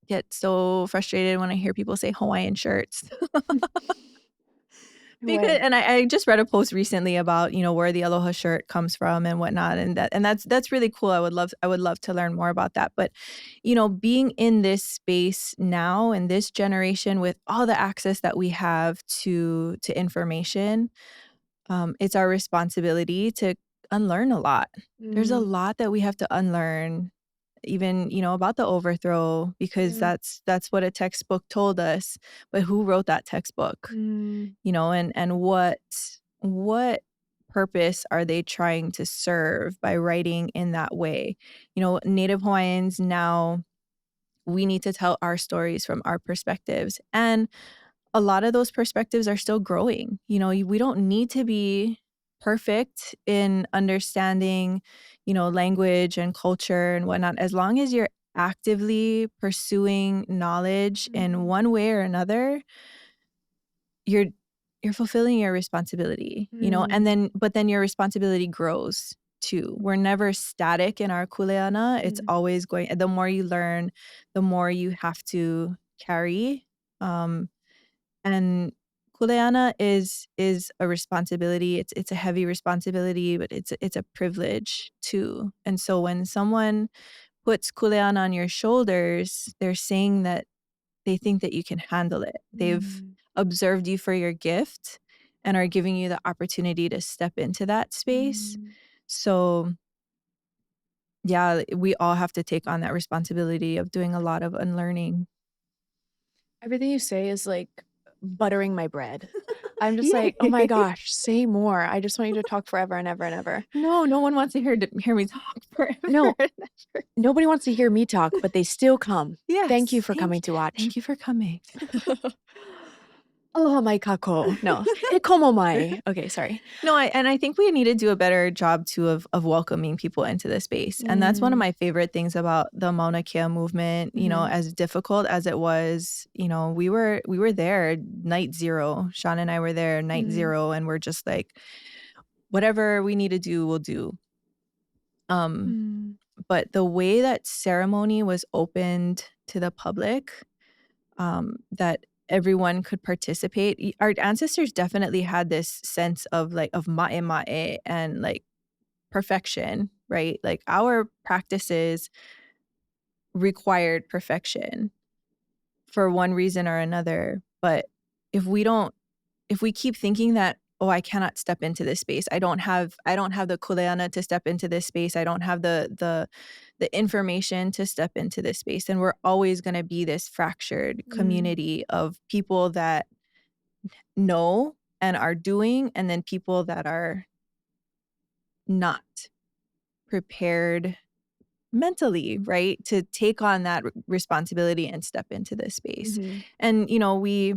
get so frustrated when I hear people say Hawaiian shirts. Because Way. and I just read a post recently about, where the Aloha shirt comes from and whatnot, and that's really cool. I would love to learn more about that. But, being in this space now in this generation with all the access that we have to information, it's our responsibility to unlearn a lot. There's a Mm, lot that we have to unlearn, even, about the overthrow, because yeah. that's what a textbook told us. But who wrote that textbook? Mm, And what purpose are they trying to serve by writing in that way? Native Hawaiians now, we need to tell our stories from our perspectives, and a lot of those perspectives are still growing. We don't need to be perfect in understanding, language and culture and whatnot. As long as you're actively pursuing knowledge in mm, one way or another, you're you're fulfilling your responsibility, and mm, then your responsibility grows too. We're never static in our kuleana. It's mm, always going, the more you learn, the more you have to carry. Um, and kuleana is a responsibility. It's a heavy responsibility, but it's a privilege too. And so when someone puts kuleana on your shoulders, they're saying that they think that you can handle it. They've mm, observed you for your gift and are giving you the opportunity to step into that space. mm. So, yeah, we all have to take on that responsibility of doing a lot of unlearning. Everything you say is like buttering my bread. I'm just like, "Oh my Yay. gosh, say more. I just want you to talk forever and ever and ever." No, no one wants to hear me talk forever No, and ever. nobody wants to hear me talk, but they still come. Thank you Yes, for coming to watch. thank you for coming. Aloha mai kako. No, e komo mai. Okay, sorry. No, I think we need to do a better job too of welcoming people into the space, and that's one of Mm, my favorite things about the Mauna Kea movement. mhm, As difficult as it was, we were there night zero. Sean and I were there night mm, zero, and we're just like, whatever we need to do, we'll do. Um, mm, but the way that ceremony was opened to the public, that everyone could participate. Our ancestors definitely had this sense of like of ma'e ma'e and like perfection, right? Like our practices required perfection for one reason or another. But if we don't, if we keep thinking that, oh, I cannot step into this space. I don't have the kuleana to step into this space. I don't have the information to step into this space. And we're always going to be this fractured mm, community of people that know and are doing, and then people that are not prepared mentally, right, to take on that responsibility and step into this space. mhm, And, we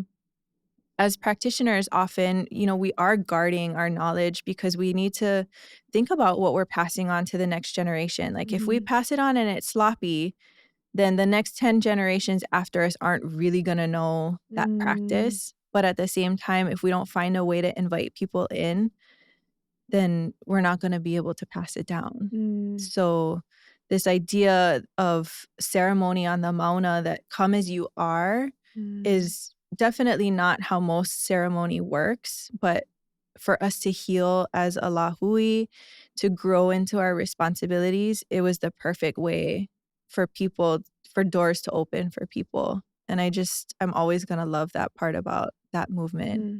as practitioners often, we are guarding our knowledge because we need to think about what we're passing on to the next generation. Like if we mhm, pass it on and it's sloppy, then the next 10 generations after us aren't really going to know that mm, practice. But at the same time, if we don't find a way to invite people in, then we're not gonna be able to pass it down. mm, So, this idea of ceremony on the Mauna that come as you are mm, is definitely not how most ceremony works, but for us to heal as a lahui, to grow into our responsibilities, it was the perfect way for doors to open for people, and I'm always gonna love that part about that movement. mm.